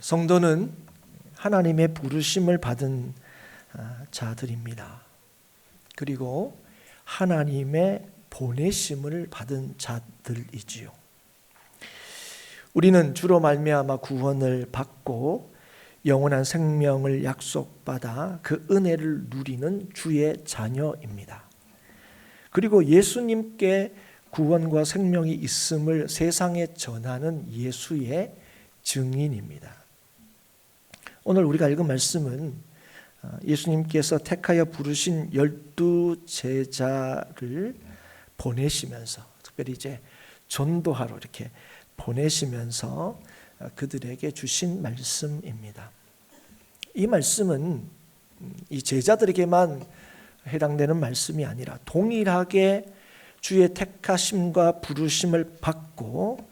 성도는 하나님의 부르심을 받은 자들입니다. 그리고 하나님의 보내심을 받은 자들이지요. 우리는 주로 말미암아 구원을 받고 영원한 생명을 약속받아 그 은혜를 누리는 주의 자녀입니다. 그리고 예수님께 구원과 생명이 있음을 세상에 전하는 예수의 증인입니다. 오늘 우리가 읽은 말씀은 예수님께서 택하여 부르신 12 제자를 보내시면서, 특별히 이제 전도하러 이렇게 보내시면서 그들에게 주신 말씀입니다. 이 말씀은 이 제자들에게만 해당되는 말씀이 아니라 동일하게 주의 택하심과 부르심을 받고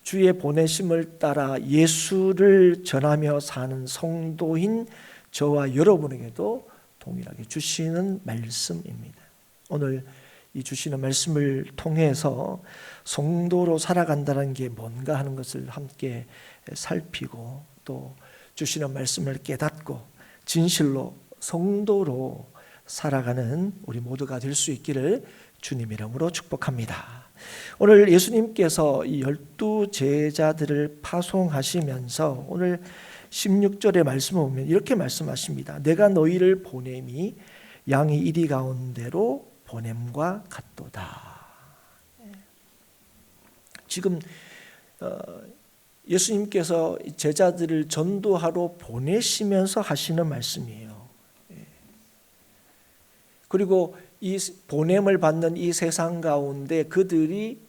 주의 보내심을 따라 예수를 전하며 사는 성도인 저와 여러분에게도 동일하게 주시는 말씀입니다. 오늘 이 주시는 말씀을 통해서 성도로 살아간다는 게 뭔가 하는 것을 함께 살피고, 또 주시는 말씀을 깨닫고 진실로 성도로 살아가는 우리 모두가 될 수 있기를 주님 이름으로 축복합니다. 오늘 예수님께서 이 12 제자들을 파송하시면서 오늘 16절의 말씀을 보면 이렇게 말씀하십니다. 내가 너희를 보냄이 양이 이리 가운데로 보냄과 같도다. 지금 예수님께서 제자들을 전도하러 보내시면서 하시는 말씀이에요. 그리고 이 보냄을 받는 이 세상 가운데 그들이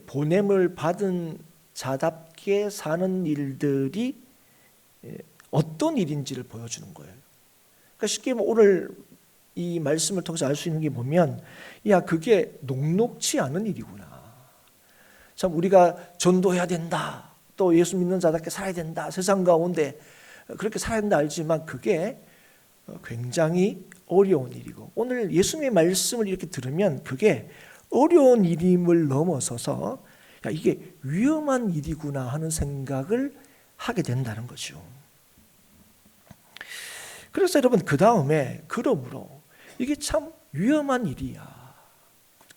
보냄을 받은 자답게 사는 일들이 어떤 일인지를 보여주는 거예요. 그러니까 쉽게 오늘 이 말씀을 통해서 알 수 있는 게 보면, 야, 그게 녹록치 않은 일이구나. 참 우리가 전도해야 된다, 또 예수 믿는 자답게 살아야 된다, 세상 가운데 그렇게 살아야 된다 알지만 그게 굉장히 어려운 일이고, 오늘 예수님의 말씀을 이렇게 들으면 그게 어려운 일임을 넘어서서 야, 이게 위험한 일이구나 하는 생각을 하게 된다는 거죠. 그래서 여러분, 그 다음에 그러므로 이게 참 위험한 일이야,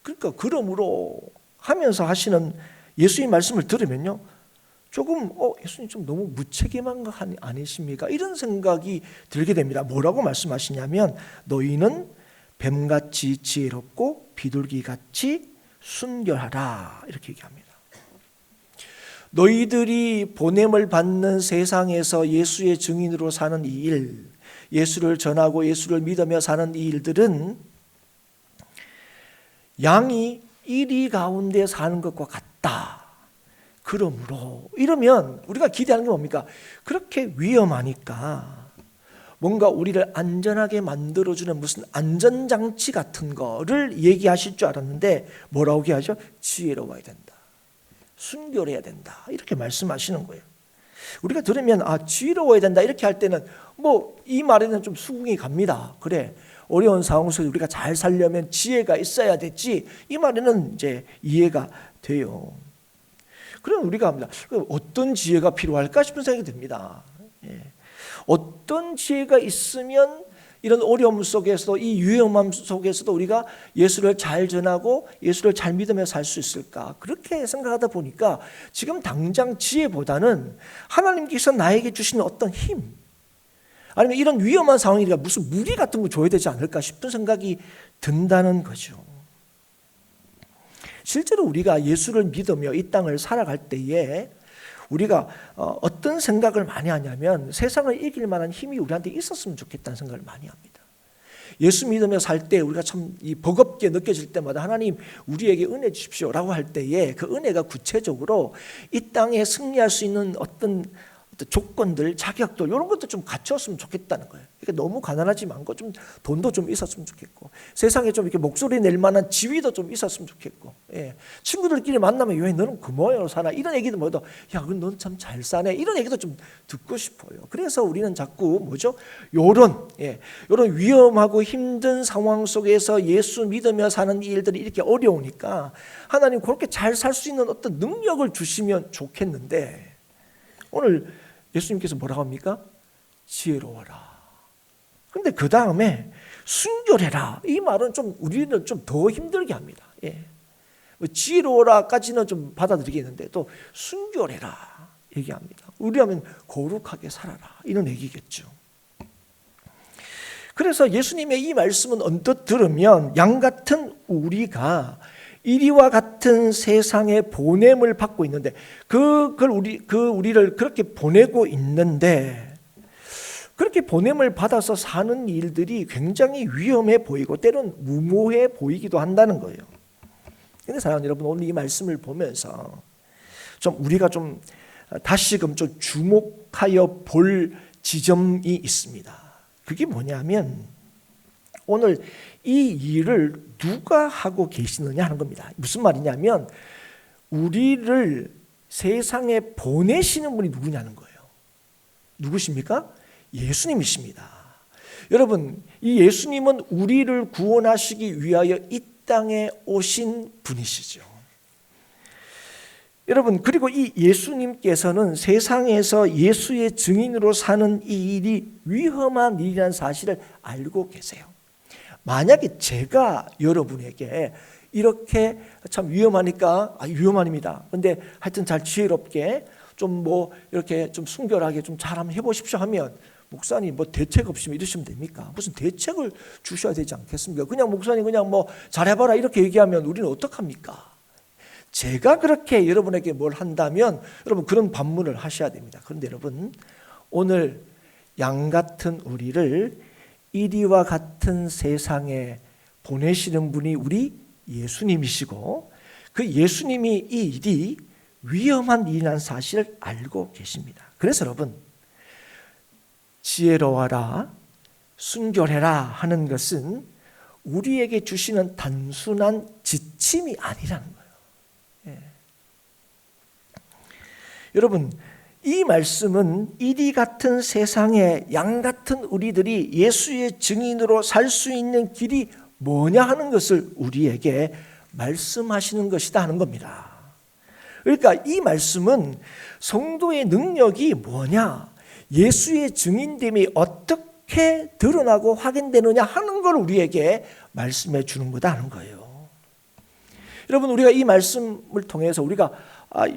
그러니까 그러므로 하면서 하시는 예수의 말씀을 들으면요, 조금 예수님 좀 너무 무책임한 거 아니십니까? 이런 생각이 들게 됩니다. 뭐라고 말씀하시냐면, 너희는 뱀같이 지혜롭고 비둘기같이 순결하라, 이렇게 얘기합니다. 너희들이 보냄을 받는 세상에서 예수의 증인으로 사는 이 일, 예수를 전하고 예수를 믿으며 사는 이 일들은 양이 이리 가운데 사는 것과 같다. 그러므로, 이러면 우리가 기대하는 게 뭡니까? 그렇게 위험하니까 뭔가 우리를 안전하게 만들어주는 무슨 안전장치 같은 거를 얘기하실 줄 알았는데 뭐라고 얘기하죠? 지혜로워야 된다, 순결해야 된다, 이렇게 말씀하시는 거예요. 우리가 들으면 지혜로워야 된다 이렇게 할 때는 이 말에는 좀 수긍이 갑니다. 그래, 어려운 상황 속에 우리가 잘 살려면 지혜가 있어야 됐지, 이 말에는 이제 이해가 돼요. 그럼 우리가 합니다. 어떤 지혜가 필요할까 싶은 생각이 듭니다. 어떤 지혜가 있으면 이런 어려움 속에서, 이 위험함 속에서도 우리가 예수를 잘 전하고 예수를 잘 믿으며 살 수 있을까? 그렇게 생각하다 보니까 지금 당장 지혜보다는 하나님께서 나에게 주시는 어떤 힘, 아니면 이런 위험한 상황이니까 무슨 무기 같은 거 줘야 되지 않을까 싶은 생각이 든다는 거죠. 실제로 우리가 예수를 믿으며 이 땅을 살아갈 때에 우리가 어떤 생각을 많이 하냐면, 세상을 이길 만한 힘이 우리한테 있었으면 좋겠다는 생각을 많이 합니다. 예수 믿으며 살 때 우리가 참 버겁게 느껴질 때마다 하나님 우리에게 은혜 주십시오라고 할 때에 그 은혜가 구체적으로 이 땅에 승리할 수 있는 어떤 조건들, 자격들, 이런 것도 좀 갖췄으면 좋겠다는 거예요. 그러니까 너무 가난하지 않고 좀 돈도 좀 있었으면 좋겠고, 세상에 좀 이렇게 목소리 낼 만한 지위도 좀 있었으면 좋겠고, 친구들끼리 만나면 왜 너는 그 모양으로 사나, 이런 얘기도 뭐도, 야, 넌 참 잘 사네, 이런 얘기도 좀 듣고 싶어요. 그래서 우리는 자꾸 요런 위험하고 힘든 상황 속에서 예수 믿으며 사는 일들이 이렇게 어려우니까 하나님 그렇게 잘 살 수 있는 어떤 능력을 주시면 좋겠는데, 오늘 예수님께서 뭐라고 합니까? 지혜로워라. 그런데 그 다음에 순결해라. 이 말은 좀 우리는 좀 더 힘들게 합니다. 예. 지혜로워라까지는 좀 받아들이겠는데 또 순결해라 얘기합니다. 우리라면 거룩하게 살아라 이런 얘기겠죠. 그래서 예수님의 이 말씀은 언뜻 들으면 양 같은 우리가 이리와 같은 세상에 보냄을 받고 있는데 우리를 그렇게 보내고 있는데 그렇게 보냄을 받아서 사는 일들이 굉장히 위험해 보이고 때론 무모해 보이기도 한다는 거예요. 그런데 사랑하는 여러분, 오늘 이 말씀을 보면서 우리가 다시금 좀 주목하여 볼 지점이 있습니다. 그게 뭐냐면 오늘 이 일을 누가 하고 계시느냐 하는 겁니다. 무슨 말이냐면 우리를 세상에 보내시는 분이 누구냐는 거예요. 누구십니까? 예수님이십니다. 여러분, 이 예수님은 우리를 구원하시기 위하여 이 땅에 오신 분이시죠. 여러분, 그리고 이 예수님께서는 세상에서 예수의 증인으로 사는 이 일이 위험한 일이라는 사실을 알고 계세요. 만약에 제가 여러분에게 이렇게 참 위험하니까 위험합니다. 근데 하여튼 잘 지혜롭게 이렇게 좀 순결하게 잘 한번 해보십시오 하면 목사님 대책 없이 이러시면 됩니까? 무슨 대책을 주셔야 되지 않겠습니까? 그냥 목사님 그냥 잘해봐라 이렇게 얘기하면 우리는 어떡합니까? 제가 그렇게 여러분에게 뭘 한다면 여러분 그런 반문을 하셔야 됩니다. 그런데 여러분 오늘 양 같은 우리를 이리와 같은 세상에 보내시는 분이 우리 예수님이시고 그 예수님이 이 일이 위험한 일이라는 사실을 알고 계십니다. 그래서 여러분 지혜로워라 순결해라 하는 것은 우리에게 주시는 단순한 지침이 아니라는 거예요. 예. 여러분 이 말씀은 이리 같은 세상에 양 같은 우리들이 예수의 증인으로 살 수 있는 길이 뭐냐 하는 것을 우리에게 말씀하시는 것이다 하는 겁니다. 그러니까 이 말씀은 성도의 능력이 뭐냐, 예수의 증인됨이 어떻게 드러나고 확인되느냐 하는 걸 우리에게 말씀해 주는 거다 하는 거예요. 여러분 우리가 이 말씀을 통해서 우리가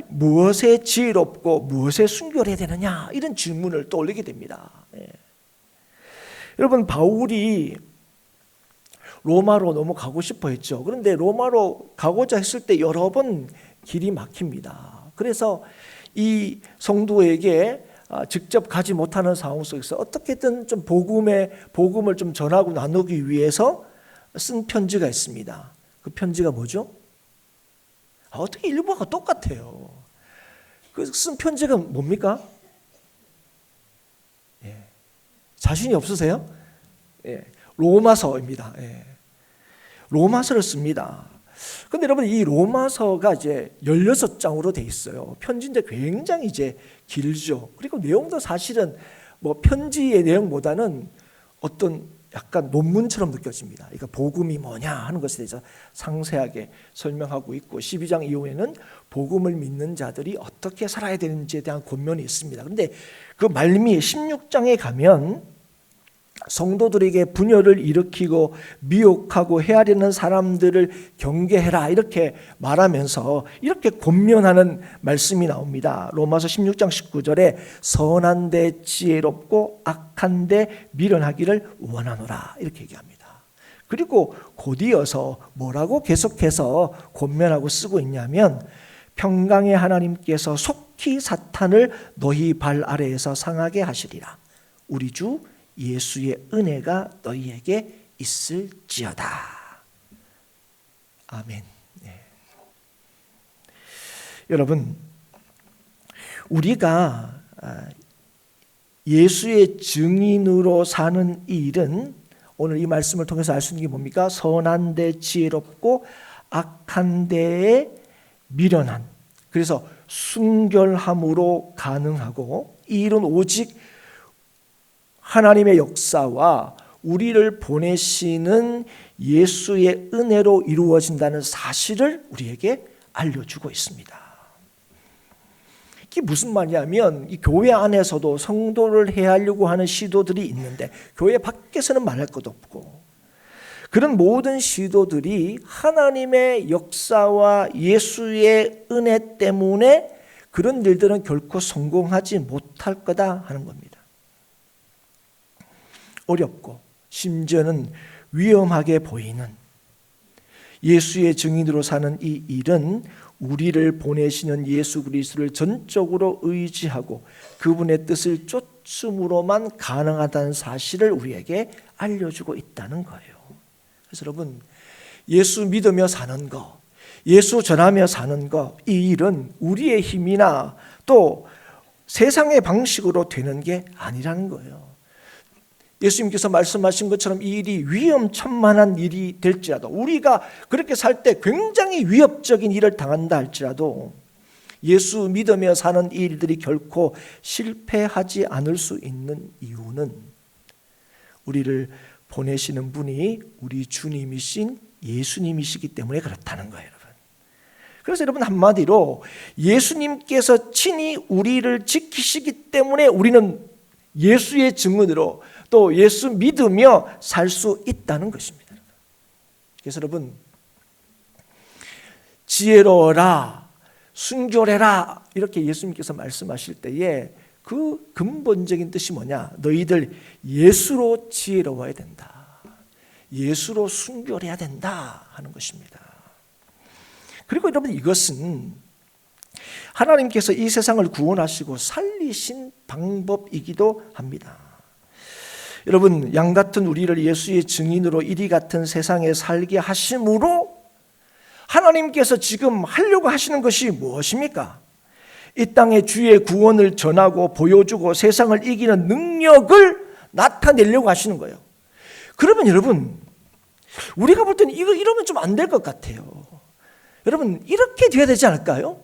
무엇에 지혜롭고 무엇에 순결해야 되느냐 이런 질문을 떠올리게 됩니다. 예. 여러분 바울이 로마로 넘어가고 싶어 했죠. 그런데 로마로 가고자 했을 때 여러 번 길이 막힙니다. 그래서 이 성도에게 직접 가지 못하는 상황 속에서 어떻게든 좀 복음을 좀 전하고 나누기 위해서 쓴 편지가 있습니다. 그 편지가 뭐죠? 어떻게 일부가 똑같아요. 그 쓴 편지가 뭡니까? 예. 자신이 없으세요? 예. 로마서입니다. 예. 로마서를 씁니다. 근데 여러분 이 로마서가 이제 16장으로 돼 있어요. 편지인데 굉장히 이제 길죠. 그리고 내용도 사실은 편지의 내용보다는 어떤 약간 논문처럼 느껴집니다. 그러니까 복음이 뭐냐 하는 것에 대해서 상세하게 설명하고 있고 12장 이후에는 복음을 믿는 자들이 어떻게 살아야 되는지에 대한 권면이 있습니다. 그런데 그 말미에 16장에 가면 성도들에게 분열을 일으키고 미혹하고 헤아리는 사람들을 경계해라 이렇게 말하면서 이렇게 권면하는 말씀이 나옵니다. 로마서 16장 19절에 선한데 지혜롭고 악한데 미련하기를 원하노라 이렇게 얘기합니다. 그리고 곧이어서 뭐라고 계속해서 권면하고 쓰고 있냐면 평강의 하나님께서 속히 사탄을 너희 발 아래에서 상하게 하시리라. 우리 주 예수의 은혜가 너희에게 있을지어다. 아멘. 네. 여러분 우리가 예수의 증인으로 사는 이 일은 오늘 이 말씀을 통해서 알 수 있는 게 뭡니까? 선한 데 지혜롭고 악한 데에 미련한, 그래서 순결함으로 가능하고 이 일은 오직 하나님의 역사와 우리를 보내시는 예수의 은혜로 이루어진다는 사실을 우리에게 알려주고 있습니다. 이게 무슨 말이냐면 이 교회 안에서도 성도를 해하려고 하는 시도들이 있는데 교회 밖에서는 말할 것도 없고, 그런 모든 시도들이 하나님의 역사와 예수의 은혜 때문에 그런 일들은 결코 성공하지 못할 거다 하는 겁니다. 어렵고 심지어는 위험하게 보이는 예수의 증인으로 사는 이 일은 우리를 보내시는 예수 그리스도를 전적으로 의지하고 그분의 뜻을 쫓음으로만 가능하다는 사실을 우리에게 알려주고 있다는 거예요. 그래서 여러분, 예수 믿으며 사는 거, 예수 전하며 사는 거, 이 일은 우리의 힘이나 또 세상의 방식으로 되는 게 아니라는 거예요. 예수님께서 말씀하신 것처럼 이 일이 위험천만한 일이 될지라도, 우리가 그렇게 살 때 굉장히 위협적인 일을 당한다 할지라도 예수 믿으며 사는 이 일들이 결코 실패하지 않을 수 있는 이유는 우리를 보내시는 분이 우리 주님이신 예수님이시기 때문에 그렇다는 거예요, 여러분. 그래서 여러분, 한마디로 예수님께서 친히 우리를 지키시기 때문에 우리는 예수의 증언으로 또 예수 믿으며 살 수 있다는 것입니다. 그래서 여러분, 지혜로워라, 순결해라 이렇게 예수님께서 말씀하실 때에 그 근본적인 뜻이 뭐냐? 너희들 예수로 지혜로워야 된다, 예수로 순결해야 된다 하는 것입니다. 그리고 여러분, 이것은 하나님께서 이 세상을 구원하시고 살리신 방법이기도 합니다. 여러분, 양 같은 우리를 예수의 증인으로 이리 같은 세상에 살게 하심으로 하나님께서 지금 하려고 하시는 것이 무엇입니까? 이 땅에 주의 구원을 전하고 보여주고 세상을 이기는 능력을 나타내려고 하시는 거예요. 그러면 여러분, 우리가 볼 때는 이러면 좀 안 될 것 같아요. 여러분, 이렇게 돼야 되지 않을까요?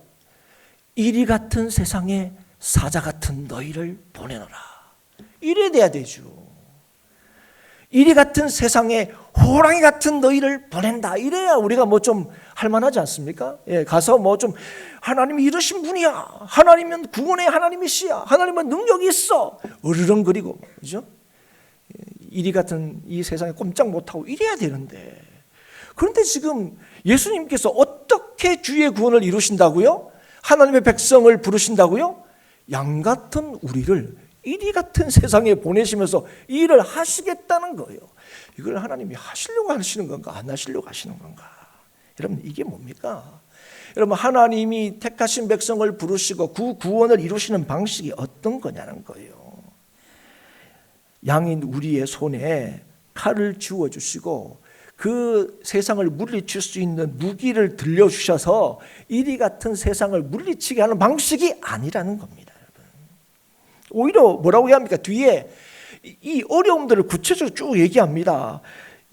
이리 같은 세상에 사자 같은 너희를 보내노라, 이래 돼야 되죠. 이리 같은 세상에 호랑이 같은 너희를 보낸다, 이래야 우리가 뭐 좀 할만하지 않습니까? 예, 가서 뭐 좀 하나님이 이러신 분이야, 하나님은 구원의 하나님이시야, 하나님은 능력이 있어, 으르렁거리고, 그죠? 이리 같은 이 세상에 꼼짝 못하고 이래야 되는데, 그런데 지금 예수님께서 어떻게 주의 구원을 이루신다고요? 하나님의 백성을 부르신다고요? 양 같은 우리를 이리 같은 세상에 보내시면서 이 일을 하시겠다는 거예요. 이걸 하나님이 하시려고 하시는 건가, 안 하시려고 하시는 건가? 여러분, 이게 뭡니까? 여러분, 하나님이 택하신 백성을 부르시고 그 구원을 이루시는 방식이 어떤 거냐는 거예요. 양인 우리의 손에 칼을 쥐어주시고 그 세상을 물리칠 수 있는 무기를 들려주셔서 이리 같은 세상을 물리치게 하는 방식이 아니라는 겁니다. 오히려 뭐라고 합니까? 뒤에 이 어려움들을 구체적으로 쭉 얘기합니다.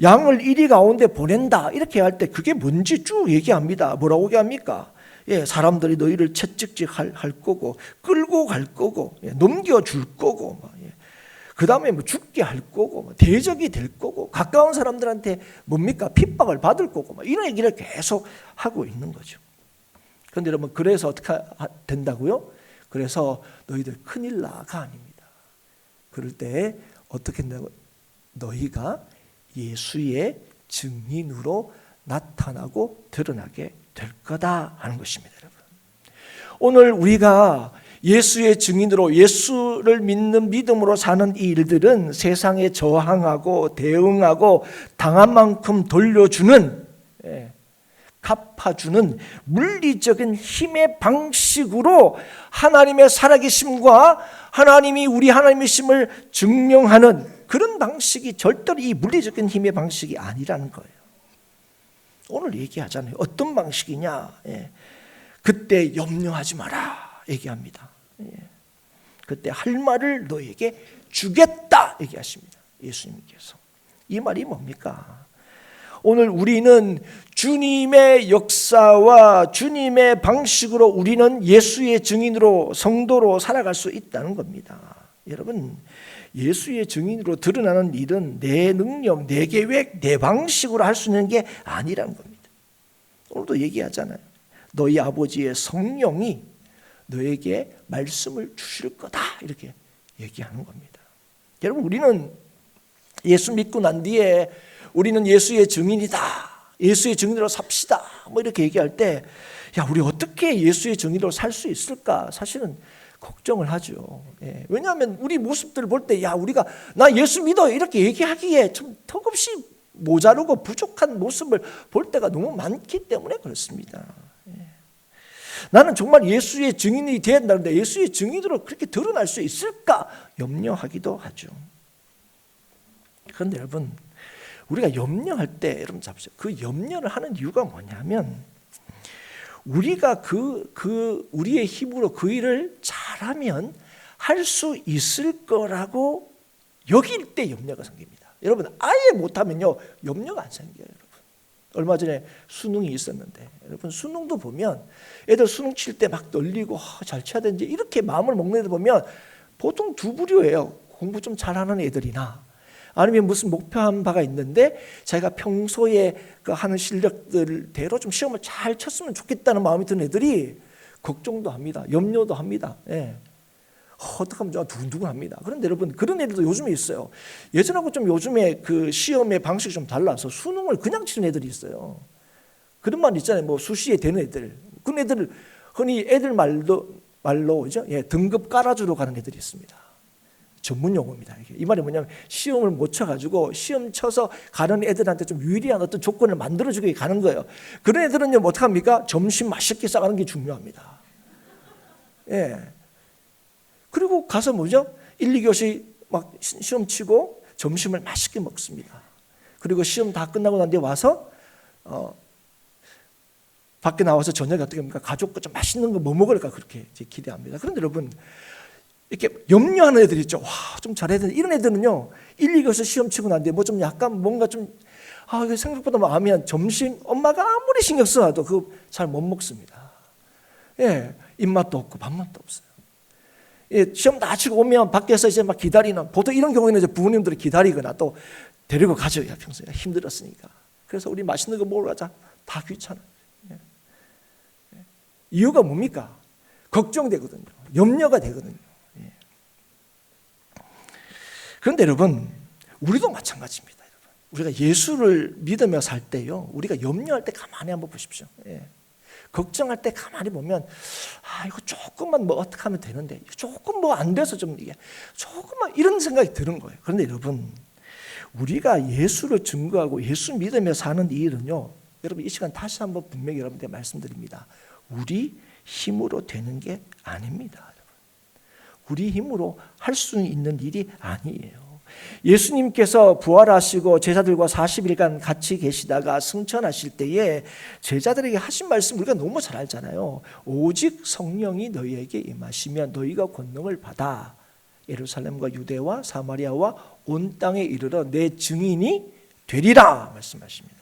양을 이리 가운데 보낸다 이렇게 할 때 그게 뭔지 쭉 얘기합니다. 뭐라고 얘기합니까? 예, 사람들이 너희를 채찍질 할 거고 끌고 갈 거고 넘겨줄 거고 그 다음에 뭐 죽게 할 거고 대적이 될 거고 가까운 사람들한테 뭡니까? 핍박을 받을 거고 이런 얘기를 계속 하고 있는 거죠. 그런데 여러분, 그래서 어떻게 된다고요? 그래서 너희들 큰일 나가 아닙니다. 그럴 때 어떻게 된다고? 너희가 예수의 증인으로 나타나고 드러나게 될 거다 하는 것입니다. 여러분, 오늘 우리가 예수의 증인으로 예수를 믿는 믿음으로 사는 이 일들은 세상에 저항하고 대응하고 당한 만큼 돌려주는, 갚아주는 물리적인 힘의 방식으로 하나님의 살아계심과 하나님이 우리 하나님이심을 증명하는 그런 방식이 절대로 이 물리적인 힘의 방식이 아니라는 거예요. 오늘 얘기하잖아요. 어떤 방식이냐? 그때 염려하지 마라 얘기합니다. 그때 할 말을 너에게 주겠다 얘기하십니다. 예수님께서. 이 말이 뭡니까? 오늘 우리는 주님의 역사와 주님의 방식으로 우리는 예수의 증인으로 성도로 살아갈 수 있다는 겁니다. 여러분, 예수의 증인으로 드러나는 일은 내 능력, 내 계획, 내 방식으로 할 수 있는 게 아니라는 겁니다. 오늘도 얘기하잖아요. 너희 아버지의 성령이 너에게 말씀을 주실 거다 이렇게 얘기하는 겁니다. 여러분, 우리는 예수 믿고 난 뒤에 우리는 예수의 증인이다, 예수의 증인으로 삽시다 뭐 이렇게 얘기할 때 우리 어떻게 예수의 증인으로 살 수 있을까 사실은 걱정을 하죠. 왜냐하면 우리 모습들을 볼 때 우리가 나 예수 믿어 이렇게 얘기하기에 좀 턱없이 모자르고 부족한 모습을 볼 때가 너무 많기 때문에 그렇습니다. 나는 정말 예수의 증인이 되어야 된다는데 예수의 증인으로 그렇게 드러날 수 있을까 염려하기도 하죠. 그런데 여러분, 우리가 염려할 때 여러분 잡으세요. 그 염려를 하는 이유가 뭐냐면 우리가 우리의 힘으로 그 일을 잘하면 할 수 있을 거라고 여길 때 염려가 생깁니다. 여러분, 아예 못하면요 염려가 안 생겨요. 여러분, 얼마 전에 수능이 있었는데 여러분, 수능도 보면 애들 수능 칠 때 막 떨리고 잘 쳐야 되는지 이렇게 마음을 먹는 애들 보면 보통 두 부류예요. 공부 좀 잘하는 애들이나 아니면 무슨 목표한 바가 있는데 자기가 평소에 하는 실력들대로 좀 시험을 잘 쳤으면 좋겠다는 마음이 드는 애들이 걱정도 합니다. 염려도 합니다. 어떻게 하면 좀 두근두근합니다. 그런데 여러분, 그런 애들도 요즘에 있어요. 예전하고 좀 요즘에 그 시험의 방식이 좀 달라서 수능을 그냥 치는 애들이 있어요. 그런 말 있잖아요. 뭐 수시에 되는 애들. 그런 애들을 흔히 애들 말로 그죠? 등급 깔아주러 가는 애들이 있습니다. 전문 용어입니다. 이 말이 뭐냐면 시험을 못 쳐가지고 시험 쳐서 가는 애들한테 좀 유리한 어떤 조건을 만들어주기 위해 가는 거예요. 그런 애들은요 어떡합니까? 점심 맛있게 싸가는 게 중요합니다. 그리고 가서 뭐죠? 1, 2교시 막 시험 치고 점심을 맛있게 먹습니다. 그리고 시험 다 끝나고 난 뒤에 와서 밖에 나와서 저녁에 어떻게 합니까? 가족과 좀 맛있는 거 뭐 먹을까 그렇게 기대합니다. 그런데 여러분, 이렇게 염려하는 애들 있죠. 좀 잘해야 되는데 이런 애들은요 1, 2교시 시험 치고 난 뒤에 뭐 좀 약간 뭔가 좀 생각보다 마음이 점심 엄마가 아무리 신경 써도 그거 잘 못 먹습니다. 입맛도 없고 밥맛도 없어요. 시험 다 치고 오면 밖에서 이제 막 기다리는, 보통 이런 경우에는 이제 부모님들이 기다리거나 또 데리고 가죠. 평소에 힘들었으니까. 그래서 우리 맛있는 거 먹으러 가자. 다 귀찮아요. 이유가 뭡니까? 걱정되거든요. 염려가 되거든요. 그런데 여러분, 우리도 마찬가지입니다. 여러분, 우리가 예수를 믿으며 살 때요, 우리가 염려할 때 가만히 한번 보십시오. 걱정할 때 가만히 보면 이거 조금만 뭐 어떻게 하면 되는데 조금 뭐 안 돼서 좀 이게 조금만 이런 생각이 드는 거예요. 그런데 여러분, 우리가 예수를 증거하고 예수 믿으며 사는 이 일은요, 여러분 이 시간 다시 한번 분명히 여러분께 말씀드립니다. 우리 힘으로 되는 게 아닙니다. 여러분. 우리 힘으로 할 수 있는 일이 아니에요. 예수님께서 부활하시고 제자들과 40일간 같이 계시다가 승천하실 때에 제자들에게 하신 말씀 우리가 너무 잘 알잖아요. 오직 성령이 너희에게 임하시면 너희가 권능을 받아 예루살렘과 유대와 사마리아와 온 땅에 이르러 내 증인이 되리라 말씀하십니다.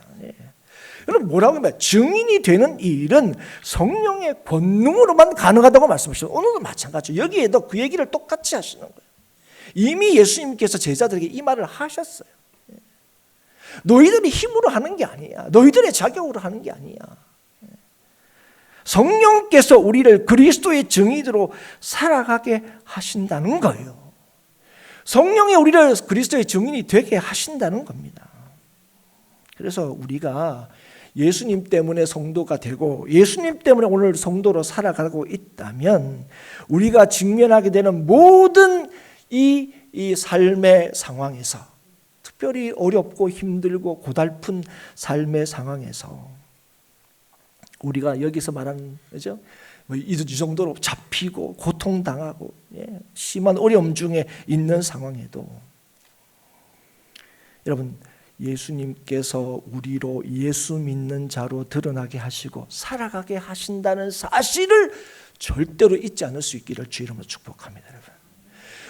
여러분, 뭐라고 하면 증인이 되는 이 일은 성령의 권능으로만 가능하다고 말씀하시죠. 오늘도 마찬가지죠. 여기에도 그 얘기를 똑같이 하시는 거예요. 이미 예수님께서 제자들에게 이 말을 하셨어요. 너희들이 힘으로 하는 게 아니야. 너희들의 자격으로 하는 게 아니야. 성령께서 우리를 그리스도의 증인으로 살아가게 하신다는 거예요. 성령이 우리를 그리스도의 증인이 되게 하신다는 겁니다. 그래서 우리가 예수님 때문에 성도가 되고 예수님 때문에 오늘 성도로 살아가고 있다면 우리가 직면하게 되는 모든 이 삶의 상황에서, 특별히 어렵고 힘들고 고달픈 삶의 상황에서 우리가 여기서 말하는 거죠. 이 정도로 잡히고 고통당하고 심한 어려움 중에 있는 상황에도 여러분, 예수님께서 우리로 예수 믿는 자로 드러나게 하시고 살아가게 하신다는 사실을 절대로 잊지 않을 수 있기를 주 이름으로 축복합니다. 여러분,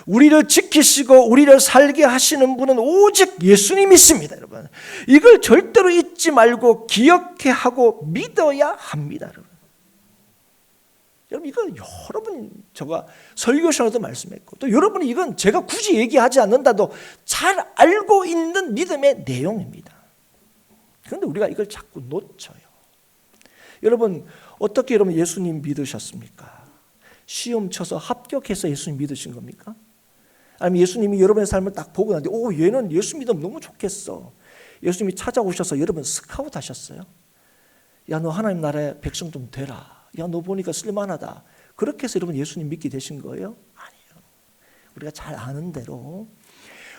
우리를 지키시고 우리를 살게 하시는 분은 오직 예수님이십니다. 여러분, 이걸 절대로 잊지 말고 기억해 하고 믿어야 합니다. 여러분, 이건 여러분 제가 설교 시간에도 말씀했고 또 여러분이 이건 제가 굳이 얘기하지 않는다도 잘 알고 있는 믿음의 내용입니다. 그런데 우리가 이걸 자꾸 놓쳐요. 여러분, 어떻게 여러분 예수님 믿으셨습니까? 시험 쳐서 합격해서 예수님 믿으신 겁니까? 아니면 예수님이 여러분의 삶을 딱 보고 나는데 얘는 예수 믿으면 너무 좋겠어. 예수님이 찾아오셔서 여러분 스카우트 하셨어요? 야, 너 하나님 나라의 백성 좀 되라. 야, 너 보니까 쓸만하다. 그렇게 해서 여러분 예수님 믿게 되신 거예요? 아니에요. 우리가 잘 아는 대로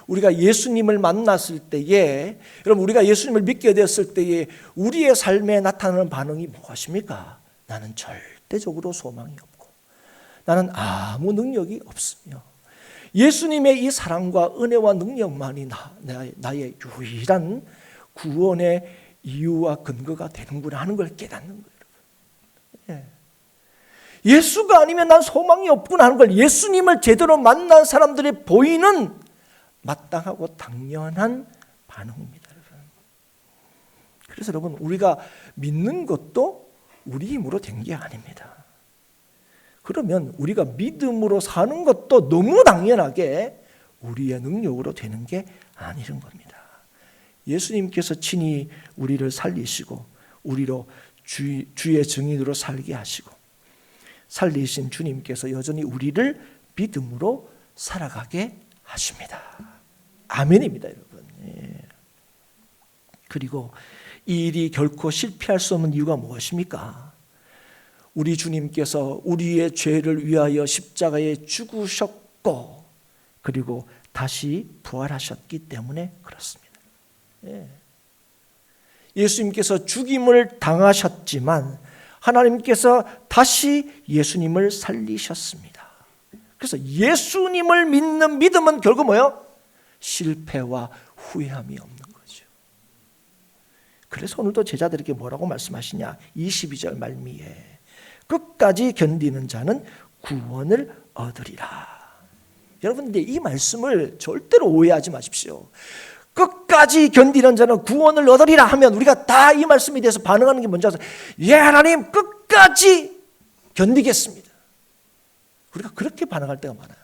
우리가 예수님을 만났을 때에, 여러분 우리가 예수님을 믿게 되었을 때에 우리의 삶에 나타나는 반응이 무엇입니까? 나는 절대적으로 소망이 없고 나는 아무 능력이 없으며 예수님의 이 사랑과 은혜와 능력만이 나의 유일한 구원의 이유와 근거가 되는구나 하는 걸 깨닫는 거예요. 예수가 아니면 난 소망이 없구나 하는 걸 예수님을 제대로 만난 사람들이 보이는 마땅하고 당연한 반응입니다. 그래서 여러분 우리가 믿는 것도 우리 힘으로 된 게 아닙니다. 그러면 우리가 믿음으로 사는 것도 너무 당연하게 우리의 능력으로 되는 게 아니는 겁니다. 예수님께서 친히 우리를 살리시고 우리로 주의 증인으로 살게 하시고 살리신 주님께서 여전히 우리를 믿음으로 살아가게 하십니다. 아멘입니다, 여러분. 그리고 이 일이 결코 실패할 수 없는 이유가 무엇입니까? 우리 주님께서 우리의 죄를 위하여 십자가에 죽으셨고 그리고 다시 부활하셨기 때문에 그렇습니다. 예수님께서 죽임을 당하셨지만 하나님께서 다시 예수님을 살리셨습니다. 그래서 예수님을 믿는 믿음은 결국 뭐예요? 실패와 후회함이 없는 거죠. 그래서 오늘도 제자들에게 뭐라고 말씀하시냐? 22절 말미에 끝까지 견디는 자는 구원을 얻으리라. 여러분, 근데 이 말씀을 절대로 오해하지 마십시오. 끝까지 견디는 자는 구원을 얻으리라 하면 우리가 다 이 말씀에 대해서 반응하는 게 뭔지 아세요? 예, 하나님 끝까지 견디겠습니다. 우리가 그렇게 반응할 때가 많아요.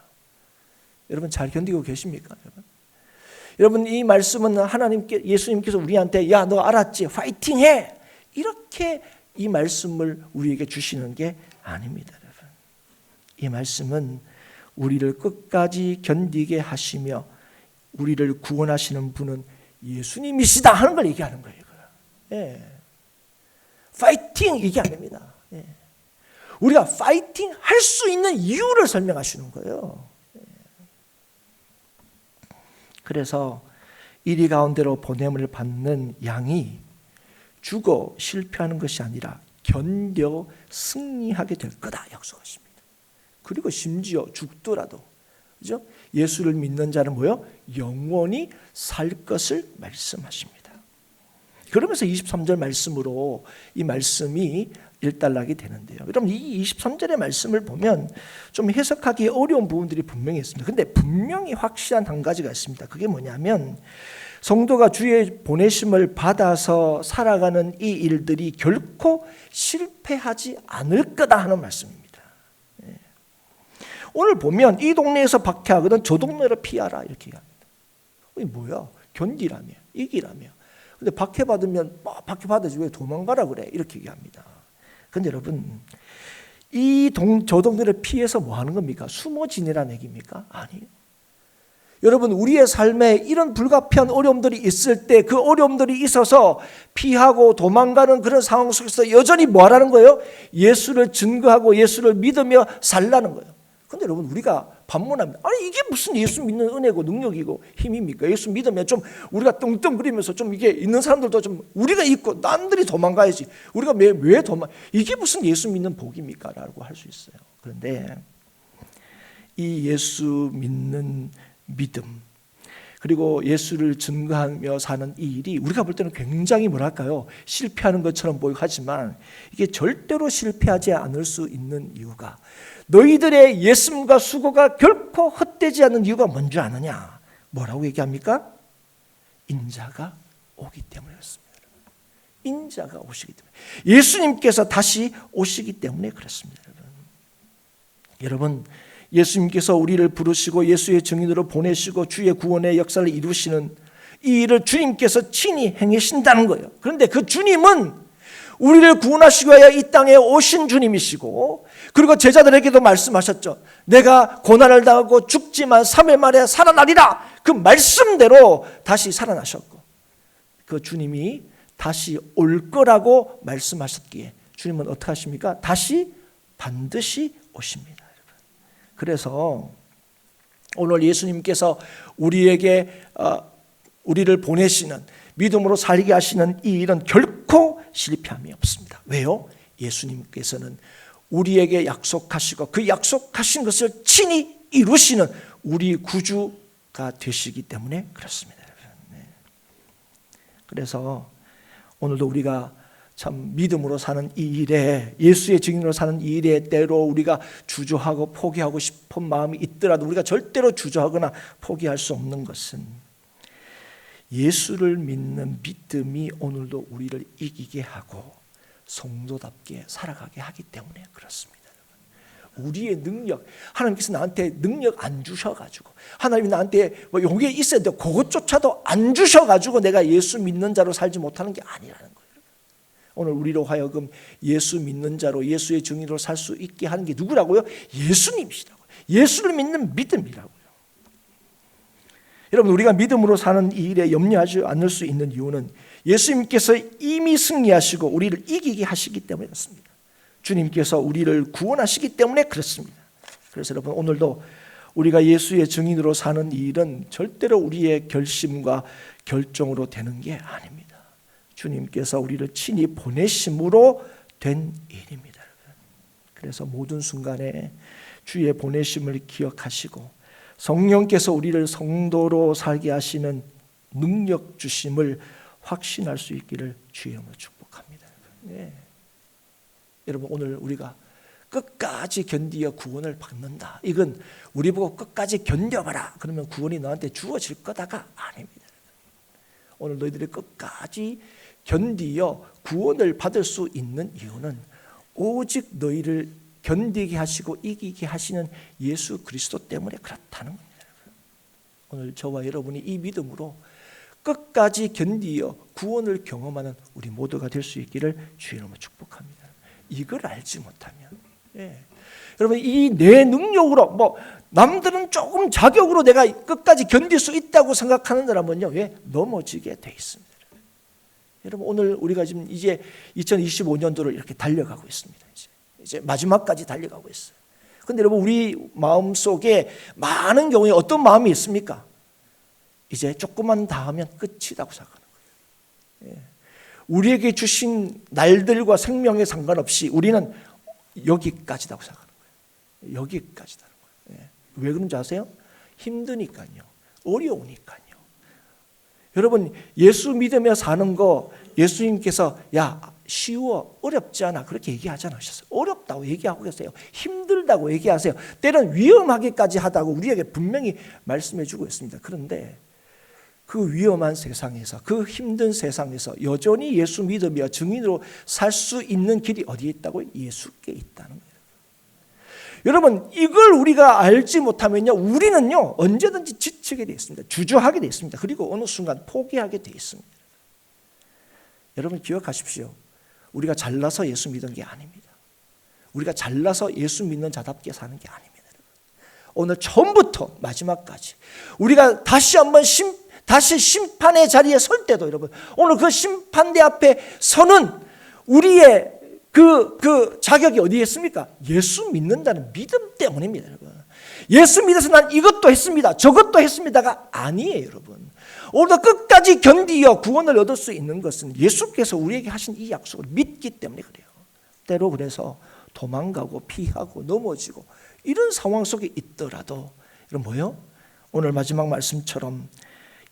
여러분 잘 견디고 계십니까? 여러분 이 말씀은 예수님께서 우리한테 야, 너 알았지? 파이팅해! 이렇게 이 말씀을 우리에게 주시는 게 아닙니다. 여러분. 이 말씀은 우리를 끝까지 견디게 하시며 우리를 구원하시는 분은 예수님이시다 하는 걸 얘기하는 거예요. 파이팅 이게 아닙니다. 우리가 파이팅 할 수 있는 이유를 설명하시는 거예요. 그래서 이리 가운데로 보냄을 받는 양이 죽어 실패하는 것이 아니라 견뎌 승리하게 될 거다 약속하십니다. 그리고 심지어 죽더라도 그죠? 예수를 믿는 자는 뭐요? 영원히 살 것을 말씀하십니다. 그러면서 23절 말씀으로 이 말씀이 일단락이 되는데요. 여러분 이 23절의 말씀을 보면 좀 해석하기 어려운 부분들이 분명히 있습니다. 근데 분명히 확실한 한 가지가 있습니다. 그게 뭐냐면 성도가 주의 보내심을 받아서 살아가는 이 일들이 결코 실패하지 않을 거다 하는 말씀입니다. 오늘 보면 이 동네에서 박해하거든 저 동네로 피하라 이렇게 얘기합니다. 이게 뭐야? 견디라며 이기라며. 근데 박해받으면 박해받아야지 왜 도망가라 그래 이렇게 얘기합니다. 근데 여러분 저 동네를 피해서 뭐 하는 겁니까? 숨어 지내라는 얘기입니까? 아니에요. 여러분 우리의 삶에 이런 불가피한 어려움들이 있을 때 그 어려움들이 있어서 피하고 도망가는 그런 상황 속에서 여전히 뭐 하라는 거예요? 예수를 증거하고 예수를 믿으며 살라는 거예요. 그런데 여러분 우리가 반문합니다. 아니 이게 무슨 예수 믿는 은혜고 능력이고 힘입니까? 예수 믿으면 좀 우리가 떵떵거리면서 좀 이게 있는 사람들도 좀 우리가 있고 남들이 도망가야지 우리가 왜 이게 무슨 예수 믿는 복입니까? 라고 할 수 있어요. 그런데 이 예수 믿는 믿음 그리고 예수를 증거하며 사는 이 일이 우리가 볼 때는 굉장히 뭐랄까요? 실패하는 것처럼 보이고 하지만 이게 절대로 실패하지 않을 수 있는 이유가 너희들의 예씀과 수고가 결코 헛되지 않는 이유가 뭔지 아느냐? 뭐라고 얘기합니까? 인자가 오기 때문이었습니다. 인자가 오시기 때문에 예수님께서 다시 오시기 때문에 그렇습니다. 여러분 예수님께서 우리를 부르시고 예수의 증인으로 보내시고 주의 구원의 역사를 이루시는 이 일을 주님께서 친히 행하신다는 거예요. 그런데 그 주님은 우리를 구원하시기 위하여 이 땅에 오신 주님이시고, 그리고 제자들에게도 말씀하셨죠. 내가 고난을 당하고 죽지만 3일 만에 살아나리라. 그 말씀대로 다시 살아나셨고, 그 주님이 다시 올 거라고 말씀하셨기에 주님은 어떻게 하십니까? 다시 반드시 오십니다. 그래서 오늘 예수님께서 우리를 보내시는, 믿음으로 살게 하시는 이 일은 결코 실패함이 없습니다. 왜요? 예수님께서는 우리에게 약속하시고 그 약속하신 것을 친히 이루시는 우리 구주가 되시기 때문에 그렇습니다. 그래서 오늘도 우리가 참 믿음으로 사는 이 일에, 예수의 증인으로 사는 이 일에 때로 우리가 주저하고 포기하고 싶은 마음이 있더라도 우리가 절대로 주저하거나 포기할 수 없는 것은 예수를 믿는 믿음이 오늘도 우리를 이기게 하고 성도답게 살아가게 하기 때문에 그렇습니다. 우리의 능력, 하나님께서 나한테 능력 안 주셔가지고, 하나님이 나한테 뭐 용기 있어야 돼, 그것조차도 안 주셔가지고 내가 예수 믿는 자로 살지 못하는 게 아니라는 거예요. 오늘 우리로 하여금 예수 믿는 자로, 예수의 증인으로 살 수 있게 하는 게 누구라고요? 예수님이시라고요. 예수를 믿는 믿음이라고요. 여러분, 우리가 믿음으로 사는 이 일에 염려하지 않을 수 있는 이유는 예수님께서 이미 승리하시고 우리를 이기게 하시기 때문에 그렇습니다. 주님께서 우리를 구원하시기 때문에 그렇습니다. 그래서 여러분, 오늘도 우리가 예수의 증인으로 사는 이 일은 절대로 우리의 결심과 결정으로 되는 게 아닙니다. 주님께서 우리를 친히 보내심으로 된 일입니다. 그래서 모든 순간에 주의 보내심을 기억하시고 성령께서 우리를 성도로 살게 하시는 능력 주심을 확신할 수 있기를 주의 이름으로 축복합니다. 네. 여러분, 오늘 우리가 끝까지 견디어 구원을 받는다, 이건 우리 보고 끝까지 견뎌봐라 그러면 구원이 너한테 주어질 거다가 아닙니다. 오늘 너희들이 끝까지 견디어 구원을 받을 수 있는 이유는 오직 너희를 견디게 하시고 이기게 하시는 예수 그리스도 때문에 그렇다는 겁니다. 오늘 저와 여러분이 이 믿음으로 끝까지 견디어 구원을 경험하는 우리 모두가 될 수 있기를 주의 이름으로 축복합니다. 이걸 알지 못하면, 여러분, 이 내 능력으로, 뭐 남들은 조금 자격으로 내가 끝까지 견딜 수 있다고 생각하는 사람은요, 넘어지게 돼 있습니다. 여러분, 오늘 우리가 지금 이제 2025년도를 이렇게 달려가고 있습니다. 이제 마지막까지 달려가고 있어요. 그런데 여러분, 우리 마음 속에 많은 경우에 어떤 마음이 있습니까? 이제 조금만 더 하면 끝이라고 생각하는 거예요. 우리에게 주신 날들과 생명에 상관없이 우리는 여기까지라고 생각하는 거예요. 여기까지라는 거예요. 왜 그런지 아세요? 힘드니까요. 어려우니까요. 여러분, 예수 믿으며 사는 거 예수님께서 야 쉬워, 어렵지 않아 그렇게 얘기하지 않으셨어요. 어렵다고 얘기하고 계세요. 힘들다고 얘기하세요. 때는 위험하기까지 하다고 우리에게 분명히 말씀해 주고 있습니다. 그런데 그 위험한 세상에서, 그 힘든 세상에서 여전히 예수 믿으며 증인으로 살 수 있는 길이 어디에 있다고요? 예수께 있다는 거예요. 여러분, 이걸 우리가 알지 못하면요, 우리는요 언제든지 지치게 되어 있습니다. 주저하게 되어 있습니다. 그리고 어느 순간 포기하게 되어 있습니다. 여러분, 기억하십시오. 우리가 잘나서 예수 믿은 게 아닙니다. 우리가 잘나서 예수 믿는 자답게 사는 게 아닙니다. 오늘 처음부터 마지막까지 우리가 다시 한번 다시 심판의 자리에 설 때도, 여러분, 오늘 그 심판대 앞에 서는 우리의 그 자격이 어디에 있습니까? 예수 믿는다는 믿음 때문입니다, 여러분. 예수 믿어서 난 이것도 했습니다, 저것도 했습니다가 아니에요, 여러분. 오늘도 끝까지 견디어 구원을 얻을 수 있는 것은 예수께서 우리에게 하신 이 약속을 믿기 때문에 그래요. 때로 그래서 도망가고 피하고 넘어지고 이런 상황 속에 있더라도, 여러분, 뭐요? 오늘 마지막 말씀처럼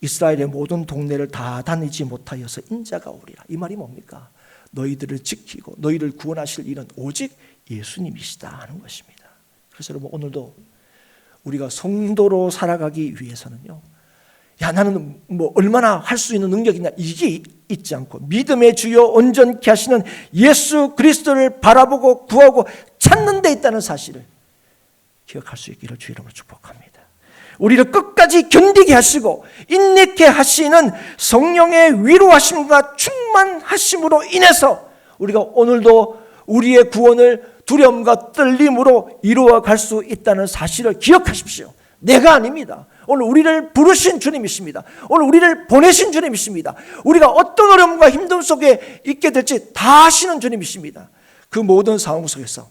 이스라엘의 모든 동네를 다 다니지 못하여서 인자가 오리라. 이 말이 뭡니까? 너희들을 지키고 너희를 구원하실 일은 오직 예수님이시다 하는 것입니다. 그래서 여러분, 오늘도 우리가 성도로 살아가기 위해서는요, 야 나는 뭐 얼마나 할 수 있는 능력이 있냐, 이게 있지 않고 믿음의 주요 온전케 하시는 예수 그리스도를 바라보고 구하고 찾는 데 있다는 사실을 기억할 수 있기를 주의 이름으로 축복합니다. 우리를 끝까지 견디게 하시고 인내케 하시는 성령의 위로하심과 충만하심으로 인해서 우리가 오늘도 우리의 구원을 두려움과 떨림으로 이루어갈 수 있다는 사실을 기억하십시오. 내가 아닙니다. 오늘 우리를 부르신 주님이십니다. 오늘 우리를 보내신 주님이십니다. 우리가 어떤 어려움과 힘듦 속에 있게 될지 다 아시는 주님이십니다. 그 모든 상황 속에서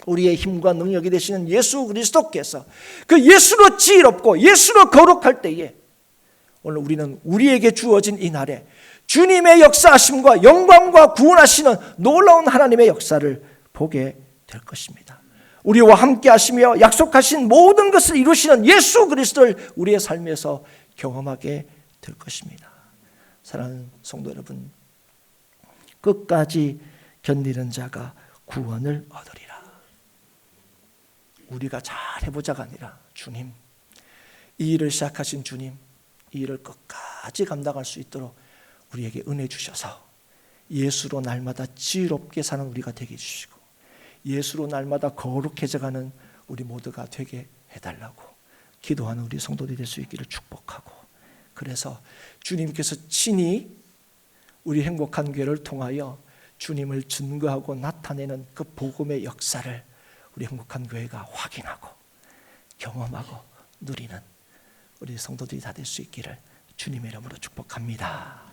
우리의 힘과 능력이 되시는 예수 그리스도께서 그 예수로 지혜롭고 예수로 거룩할 때에 오늘 우리는 우리에게 주어진 이 날에 주님의 역사하심과 영광과 구원하시는 놀라운 하나님의 역사를 보게 될 것입니다. 우리와 함께 하시며 약속하신 모든 것을 이루시는 예수 그리스도를 우리의 삶에서 경험하게 될 것입니다. 사랑하는 성도 여러분, 끝까지 견디는 자가 구원을 얻으리라. 우리가 잘해보자가 아니라 주님, 이 일을 시작하신 주님, 이 일을 끝까지 감당할 수 있도록 우리에게 은혜 주셔서 예수로 날마다 지혜롭게 사는 우리가 되게 해주시고 예수로 날마다 거룩해져가는 우리 모두가 되게 해달라고 기도하는 우리 성도들이 될 수 있기를 축복하고, 그래서 주님께서 친히 우리 행복한 교회를 통하여 주님을 증거하고 나타내는 그 복음의 역사를 우리 행복한 교회가 확인하고 경험하고 누리는 우리 성도들이 다 될 수 있기를 주님의 이름으로 축복합니다.